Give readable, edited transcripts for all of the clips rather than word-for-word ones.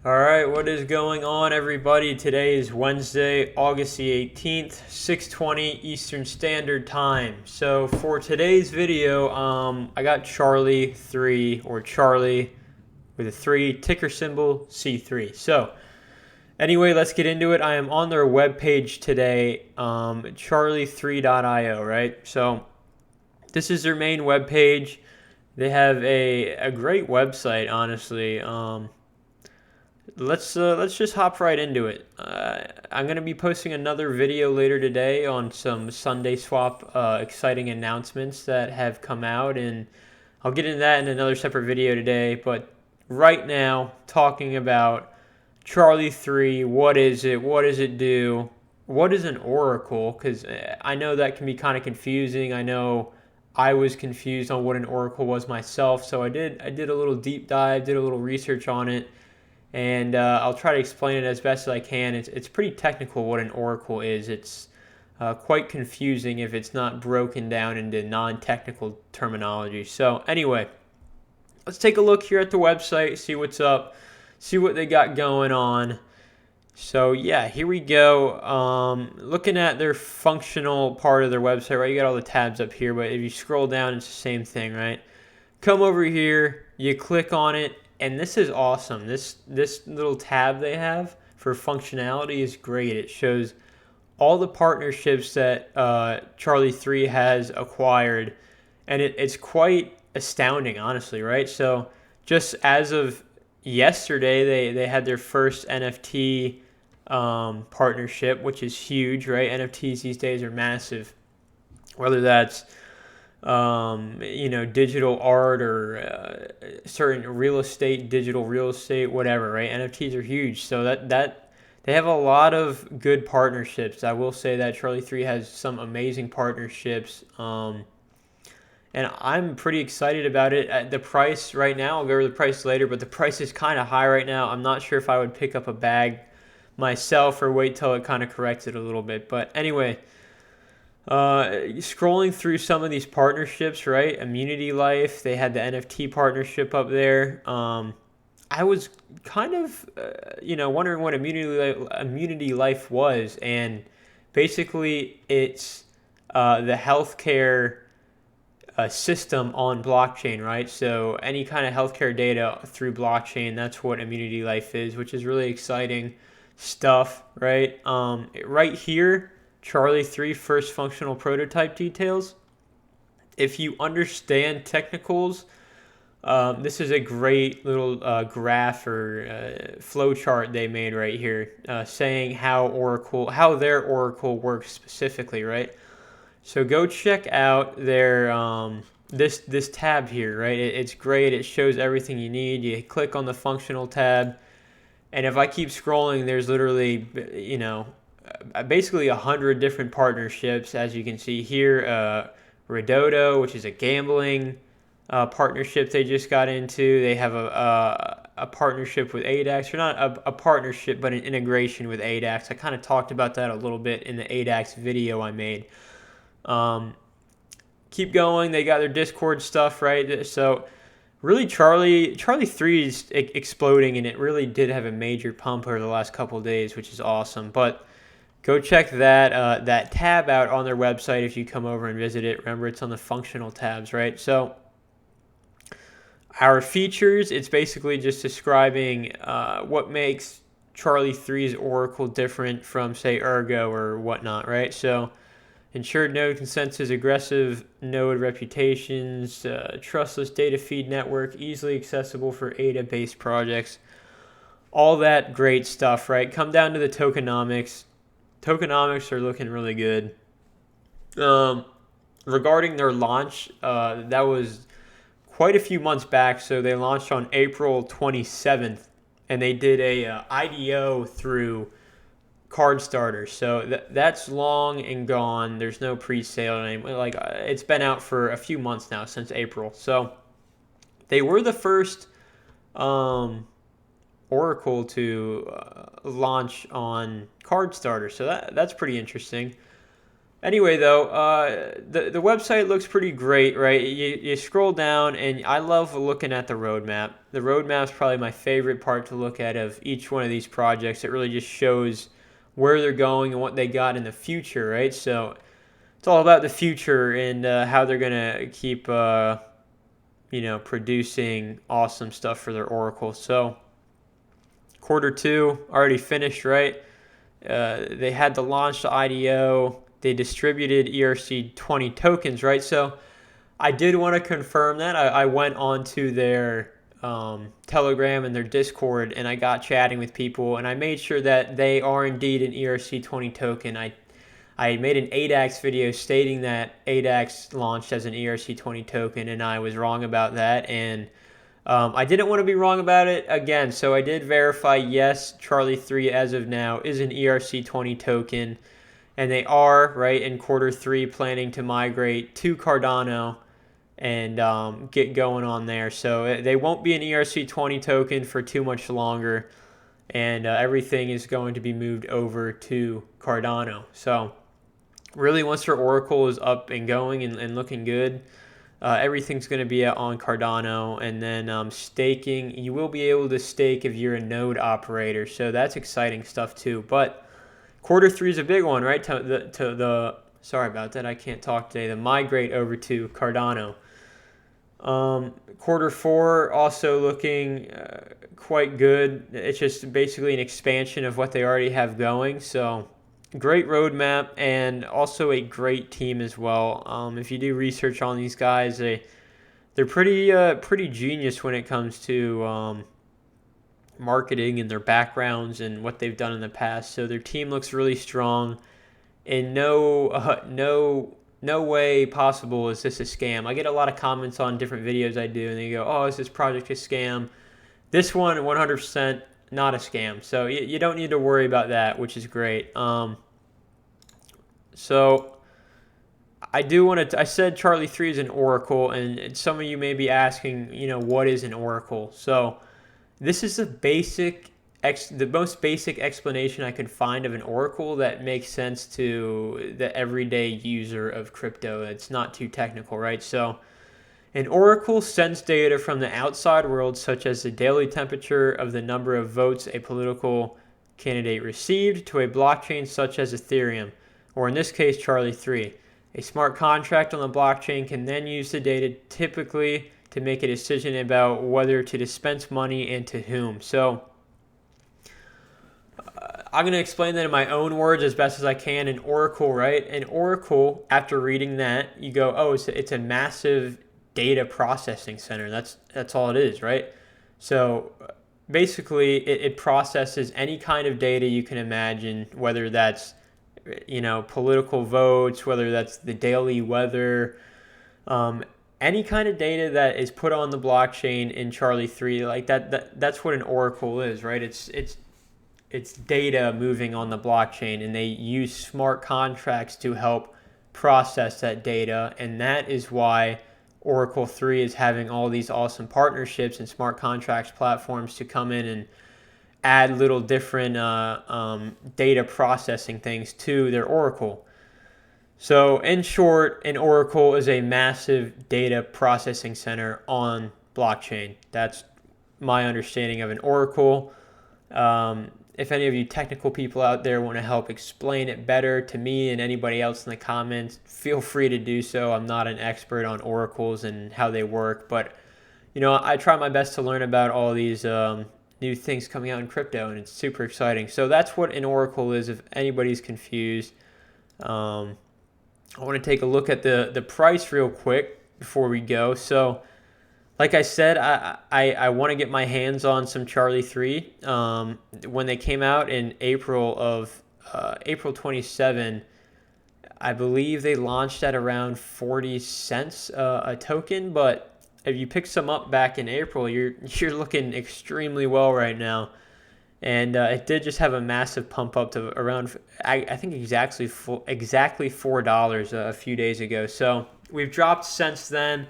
All right, what is going on, everybody? Today is Wednesday, August the 18th, 6:20 Eastern Standard Time. So for today's video, I got Charlie3 or Charlie with a 3 ticker symbol C3. So anyway, let's get into it. I am on their webpage today, charli3.io, right? So this is their main webpage. They have a great website, honestly. Let's just hop right into it. I'm gonna be posting another video later today on some Sunday Swap exciting announcements that have come out, and I'll get into that in another separate video today. But right now, talking about Charlie3, what is it? What does it do? What is an oracle? Because I know that can be kind of confusing. I know I was confused on what an oracle was myself, so I did a little deep dive, did a little research on it, and I'll try to explain it as best as I can. It's pretty technical what an oracle is. It's quite confusing if it's not broken down into non-technical terminology. So anyway, let's take a look here at the website, see what's up, see what they got going on. So yeah, here we go. Looking at their functional part of their website, right? You got all the tabs up here, but if you scroll down, it's the same thing, right? Come over here, you click on it, and this is awesome. This little tab they have for functionality is great. It shows all the partnerships that Charlie3 has acquired, and it's quite astounding, honestly, right? So just as of yesterday, they had their first NFT partnership, which is huge, right? NFTs these days are massive, whether that's digital art or certain real estate, digital real estate, whatever, right? NFTs are huge, so that they have a lot of good partnerships. I will say that Charlie3 has some amazing partnerships, and I'm pretty excited about it. At the price right now, I'll go over the price later, but the price is kind of high right now. I'm not sure if I would pick up a bag myself or wait till it kind of corrects it a little bit. But anyway, scrolling through some of these partnerships, right? Immunity Life, they had the NFT partnership up there. I was kind of, wondering what Immunity Life was, and basically it's the healthcare system on blockchain, right? So any kind of healthcare data through blockchain, that's what Immunity Life is, which is really exciting stuff, right? Right here, Charlie3 first functional prototype details. If you understand technicals, this is a great little graph or flow chart they made right here, saying how their Oracle works specifically, right? So go check out their this tab here, right? It's great. It shows everything you need. You click on the functional tab, and if I keep scrolling, there's literally, basically 100 different partnerships, as you can see here. Redodo, which is a gambling partnership they just got into. They have a partnership with ADAX, or not a partnership, but an integration with ADAX. I kind of talked about that a little bit in the ADAX video I made. Keep going. They got their Discord stuff, right? So really, Charlie3 is exploding, and it really did have a major pump over the last couple of days, which is awesome. But go check that tab out on their website if you come over and visit it. Remember, it's on the functional tabs, right? So our features, it's basically just describing what makes Charlie3's Oracle different from, say, Ergo or whatnot, right? So ensured node consensus, aggressive node reputations, trustless data feed network, easily accessible for ADA-based projects. All that great stuff, right? Come down to the tokenomics. Tokenomics are looking really good. Regarding their launch, that was quite a few months back. So they launched on April 27th, and they did a IDO through Card Starters. So that's long and gone. There's no pre-sale anymore. Like, it's been out for a few months now, since April. So they were the first Oracle to launch on Card Starter. So that's pretty interesting. Anyway, though, the website looks pretty great, right? You scroll down, and I love looking at the roadmap. The roadmap is probably my favorite part to look at of each one of these projects. It really just shows where they're going and what they got in the future, right? So it's all about the future and how they're gonna keep, producing awesome stuff for their Oracle. So Q2 already finished, right? They had the launch the IDO. They distributed ERC20 tokens, right? So I did want to confirm that. I went onto their Telegram and their Discord, and I got chatting with people, and I made sure that they are indeed an ERC20 token. I made an ADAX video stating that ADAX launched as an ERC20 token, and I was wrong about that. And I didn't want to be wrong about it again, so I did verify, yes, Charlie3 as of now is an ERC20 token, and they are, right, in Q3 planning to migrate to Cardano and get going on there. So they won't be an ERC20 token for too much longer, and everything is going to be moved over to Cardano. So really, once their Oracle is up and going and looking good, everything's going to be on Cardano. And then staking, you will be able to stake if you're a node operator. So that's exciting stuff too. But Q3 is a big one, right? Sorry about that, I can't talk today. To migrate over to Cardano. Q4 also looking quite good. It's just basically an expansion of what they already have going. So great roadmap and also a great team as well. If you do research on these guys, they're pretty genius when it comes to marketing and their backgrounds and what they've done in the past. So their team looks really strong. In no way possible is this a scam. I get a lot of comments on different videos I do, and they go, "Oh, is this project a scam?" This one, 100% not a scam. So you don't need to worry about that, which is great. So I do want to. I said Charlie3 is an oracle, and some of you may be asking, what is an oracle? So this is the most basic explanation I could find of an oracle that makes sense to the everyday user of crypto. It's not too technical, right? So an oracle sends data from the outside world, such as the daily temperature of the number of votes a political candidate received, to a blockchain such as Ethereum, or in this case, Charlie3. A smart contract on the blockchain can then use the data typically to make a decision about whether to dispense money and to whom. So I'm going to explain that in my own words as best as I can. An oracle, right? An oracle, after reading that, you go, oh, it's a massive data processing center. That's all it is, right? So basically, it processes any kind of data you can imagine, whether that's political votes, whether that's the daily weather, any kind of data that is put on the blockchain in Charlie3, like that's what an oracle is, right? It's data moving on the blockchain, and they use smart contracts to help process that data, and that is why Oracle 3 is having all these awesome partnerships and smart contracts platforms to come in and add little different data processing things to their Oracle. So in short, an Oracle is a massive data processing center on blockchain. That's my understanding of an Oracle. If any of you technical people out there want to help explain it better to me and anybody else in the comments, feel free to do so. I'm not an expert on oracles and how they work, but I try my best to learn about all these new things coming out in crypto, and it's super exciting. So that's what an oracle is, if anybody's confused. I want to take a look at the price real quick before we go. So like I said, I want to get my hands on some Charlie3. When they came out in April 27, I believe they launched at around 40 cents a token. But if you pick some up back in April, you're looking extremely well right now. And it did just have a massive pump up to around, I think exactly $4 a few days ago. So we've dropped since then.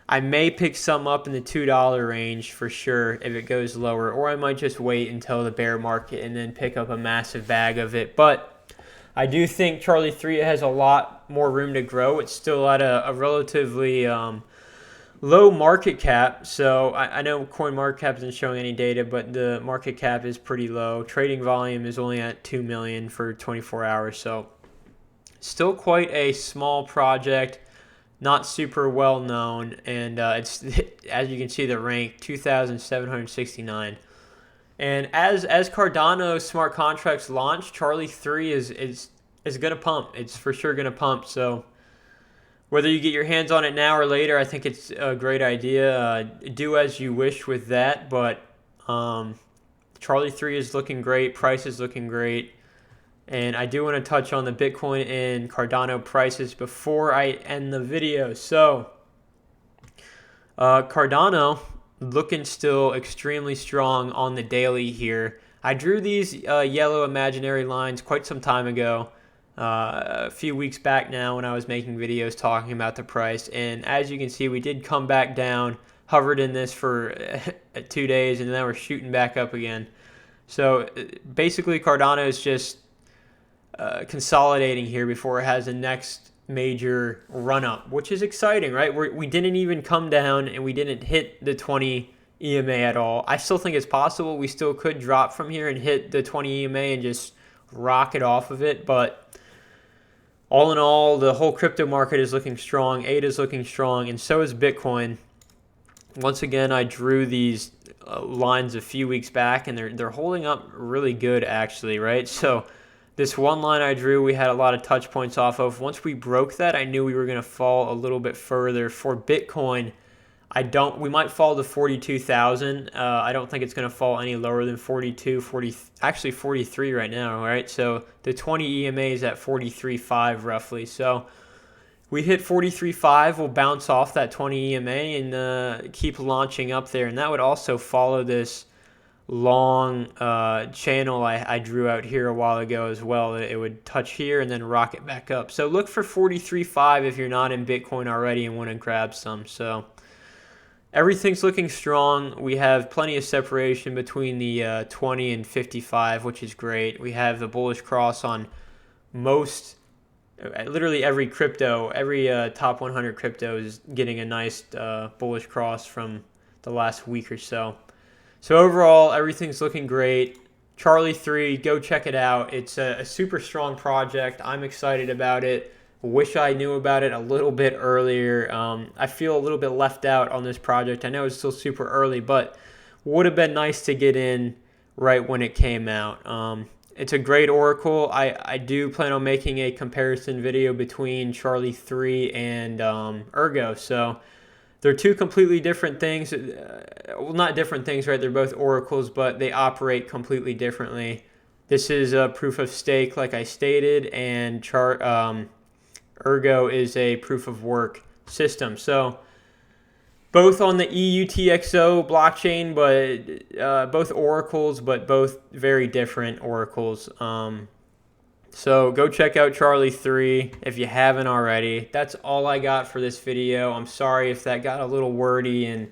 I may pick some up in the $2 range for sure if it goes lower, or I might just wait until the bear market and then pick up a massive bag of it. But I do think Charlie 3 has a lot more room to grow. It's still at a relatively low market cap. So I know CoinMarketCap isn't showing any data, but the market cap is pretty low. Trading volume is only at 2 million for 24 hours. So still quite a small project, not super well known, and it's, as you can see, the rank 2,769. And as Cardano smart contracts launch, Charlie 3 is gonna pump. It's for sure gonna pump. So whether you get your hands on it now or later, I think it's a great idea. Do as you wish with that. But Charlie 3 is looking great. Price is looking great. And I do want to touch on the Bitcoin and Cardano prices before I end the video. So Cardano looking still extremely strong on the daily here. I drew these yellow imaginary lines quite some time ago, a few weeks back now, when I was making videos talking about the price. And as you can see, we did come back down, hovered in this for 2 days, and then we're shooting back up again. So basically Cardano is just consolidating here before it has the next major run up, which is exciting, right? We didn't even come down and we didn't hit the 20 EMA at all. I still think it's possible we still could drop from here and hit the 20 EMA and just rocket off of it. But all in all, the whole crypto market is looking strong. ADA is looking strong, and so is Bitcoin. Once again, I drew these lines a few weeks back, and they're holding up really good, actually, right? So this one line I drew, we had a lot of touch points off of. Once we broke that, I knew we were going to fall a little bit further. For Bitcoin, we might fall to 42,000. I don't think it's going to fall any lower than 42, actually 43 right now, right? So the 20 EMA is at 43.5 roughly. So we hit 43.5, we'll bounce off that 20 EMA and keep launching up there. And that would also follow this long channel I drew out here a while ago as well. It would touch here and then rocket back up. So look for 43.5 if you're not in Bitcoin already and want to grab some. So everything's looking strong. We have plenty of separation between the 20 and 55, which is great. We have the bullish cross on literally every crypto. Every top 100 crypto is getting a nice bullish cross from the last week or so. So overall, everything's looking great. Charlie 3, go check it out. It's a super strong project. I'm excited about it. Wish I knew about it a little bit earlier. I feel a little bit left out on this project. I know it's still super early, but would have been nice to get in right when it came out. It's a great oracle. I do plan on making a comparison video between Charlie 3 and Ergo. So they're two completely different things. Well, not different things, right? They're both oracles, but they operate completely differently. This is a proof of stake, like I stated, and Ergo is a proof of work system. So both on the EUTXO blockchain, but both oracles, but both very different oracles. So go check out Charlie 3 if you haven't already. That's all I got for this video. I'm sorry if that got a little wordy and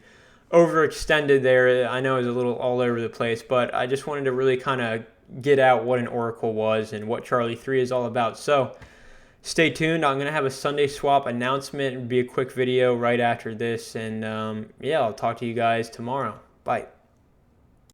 overextended there. I know it was a little all over the place, but I just wanted to really kind of get out what an oracle was and what Charlie 3 is all about. So stay tuned. I'm going to have a Sunday swap announcement. It'll be a quick video right after this. And yeah, I'll talk to you guys tomorrow. Bye.